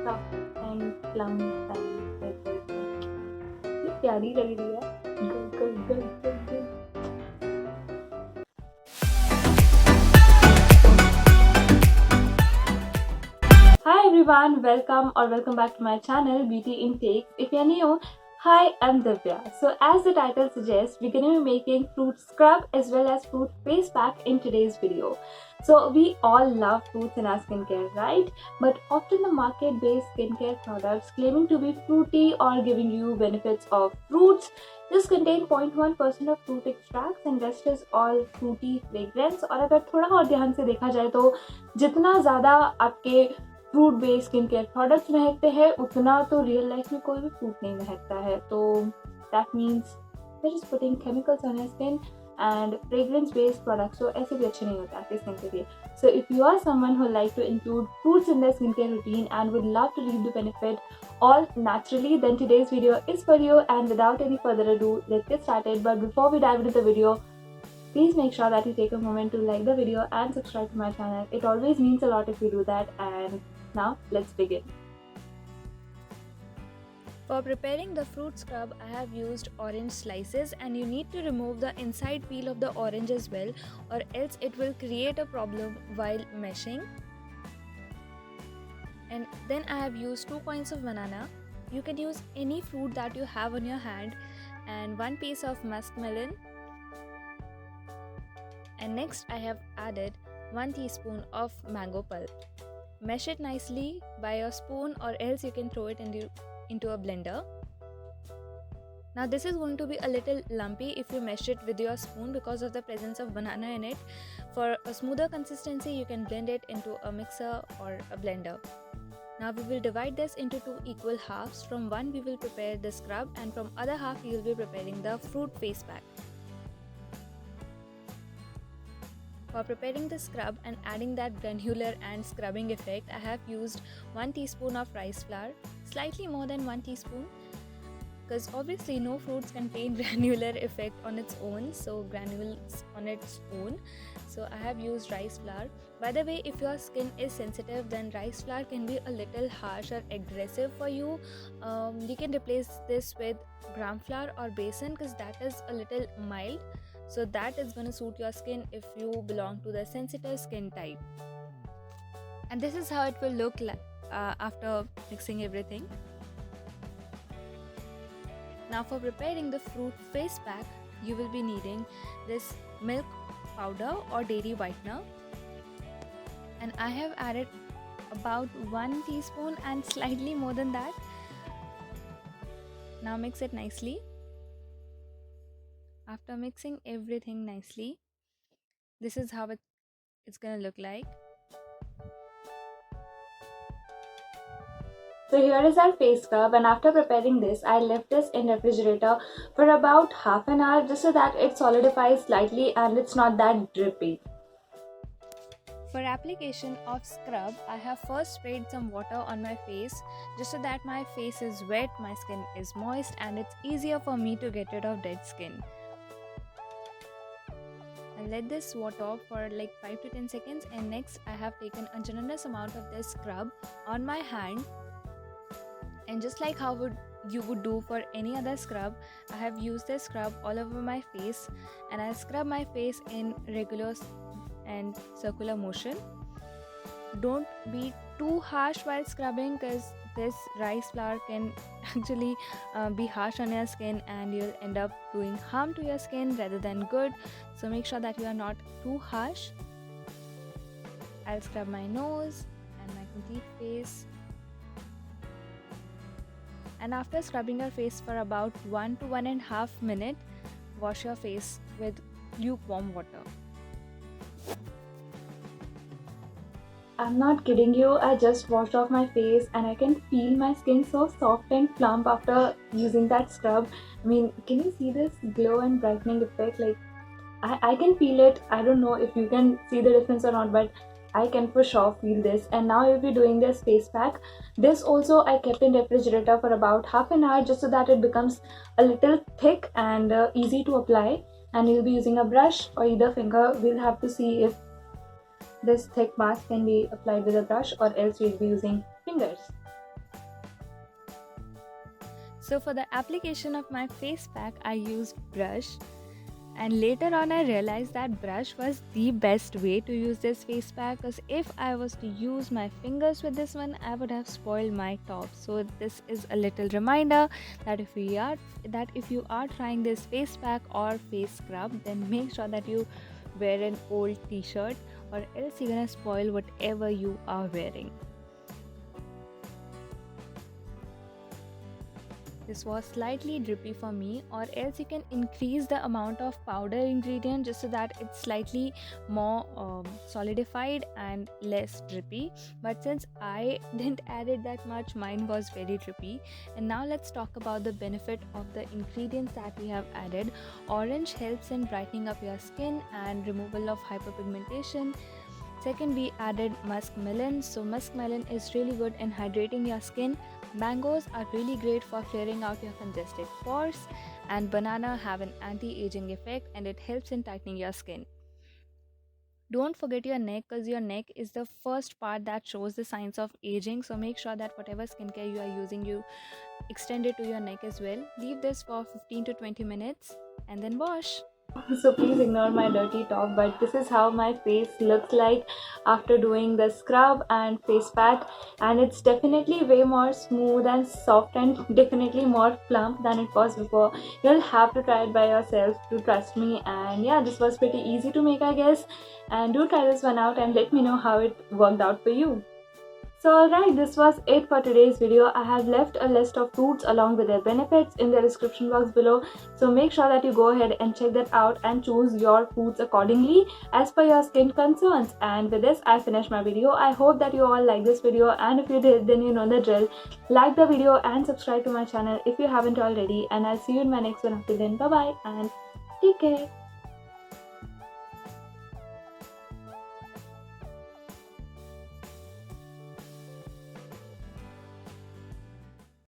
soft and plump and ये प्यारी लग रही है. Good, good, good, good, good. Hi everyone, welcome back to my channel Beauty Intake. If you're new, hi, I'm Divya. So as the title suggests, we're going to be making fruit scrub as well as fruit face pack in today's video. So we all love fruits in our skincare, right? But often the market-based skincare products claiming to be fruity or giving you benefits of fruits just contain 0.1% of fruit extracts and rest is all fruity fragrance. और अगर थोड़ा और ध्यान से देखा जाए तो जितना ज़्यादा आपके fruit based skin care products महकते हैं उतना तो रियल लाइफ में कोई भी फ्रूट नहीं महकता है. तो that means we are just putting chemicals on our skin and fragrance based products तो ऐसे भी अच्छे नहीं होते आपके स्किन के लिए. So if you are someone who like to include fruits in their skin care routine and would love to reap the benefit all naturally, then today's video is for you. And without any further ado, let's get started. But before we dive into the video, please make sure that you take a moment to like the video and subscribe to my channel. It always means a lot if you do that. And now let's begin. For preparing the fruit scrub, I have used orange slices, and you need to remove the inside peel of the orange as well, or else it will create a problem while meshing. And then I have used 2 coins of banana. You can use any fruit that you have on your hand, and 1 piece of muskmelon. And next I have added 1 teaspoon of mango pulp. Mesh it nicely by a spoon, or else you can throw it into a blender. Now this is going to be a little lumpy if you mesh it with your spoon because of the presence of banana in it. For a smoother consistency, you can blend it into a mixer or a blender. Now we will divide this into 2 equal halves. From one we will prepare the scrub, and from other half you will be preparing the fruit face pack. For preparing the scrub and adding that granular and scrubbing effect, I have used 1 teaspoon of rice flour, slightly more than 1 teaspoon, because obviously no fruits contain granular effect on its own, so granules on its own. So I have used rice flour. By the way, if your skin is sensitive, then rice flour can be a little harsh or aggressive for you. You can replace this with gram flour or besan, because that is a little mild. So that is going to suit your skin if you belong to the sensitive skin type. And this is how it will look like after mixing everything. Now for preparing the fruit face pack, you will be needing this milk powder or dairy whitener. And I have added about 1 teaspoon and slightly more than that. Now mix it nicely. After mixing everything nicely, this is how it's gonna look like. So here is our face scrub, and after preparing this, I left this in refrigerator for about half an hour just so that it solidifies slightly and it's not that drippy. For application of scrub, I have first sprayed some water on my face just so that my face is wet, my skin is moist, and it's easier for me to get rid of dead skin. And let this water for like 5 to 10 seconds, and next I have taken a generous amount of this scrub on my hand, and just like how you would do for any other scrub, I have used this scrub all over my face, and I scrub my face in regular and circular motion. Don't be too harsh while scrubbing, because this rice flour can actually be harsh on your skin and you'll end up doing harm to your skin rather than good. So make sure that you are not too harsh. I'll scrub my nose and my complete face. And after scrubbing your face for about 1 to 1.5 minutes, wash your face with lukewarm water. I'm not kidding you, I just washed off my face and I can feel my skin so soft and plump after using that scrub. I mean, can you see this glow and brightening effect? Like, I can feel it. I don't know if you can see the difference or not, but I can for sure feel this. And now you'll be doing this face pack. This also I kept in refrigerator for about half an hour just so that it becomes a little thick and easy to apply. And you'll be using a brush or either finger. We'll have to see if this thick mask can be applied with a brush or else we'll be using fingers. So for the application of my face pack, I used brush, and later on I realized that brush was the best way to use this face pack, because if I was to use my fingers with this one, I would have spoiled my top. So this is a little reminder that if you are trying this face pack or face scrub, then make sure that you wear an old t-shirt, or else you're gonna spoil whatever you are wearing. This was slightly drippy for me, or else you can increase the amount of powder ingredient just so that it's slightly more solidified and less drippy. But since I didn't add it that much, mine was very drippy. And now let's talk about the benefit of the ingredients that we have added. Orange helps in brightening up your skin and removal of hyperpigmentation. Second, we added muskmelon. So muskmelon is really good in hydrating your skin. Mangoes are really great for clearing out your congested pores, and banana have an anti-aging effect and it helps in tightening your skin. Don't forget your neck, because your neck is the first part that shows the signs of aging. So make sure that whatever skincare you are using, you extend it to your neck as well. Leave this for 15 to 20 minutes and then wash. So please ignore my dirty top, but this is how my face looks like after doing the scrub and face pack, and it's definitely way more smooth and soft and definitely more plump than it was before. You'll have to try it by yourself to trust me. And yeah, this was pretty easy to make, I guess, and do try this one out and let me know how it worked out for you. So alright, this was it for today's video. I have left a list of fruits along with their benefits in the description box below. So make sure that you go ahead and check that out and choose your foods accordingly as per your skin concerns. And with this, I finish my video. I hope that you all like this video, and if you did, then you know the drill. Like the video and subscribe to my channel if you haven't already. And I'll see you in my next one. Until then, bye bye and take care.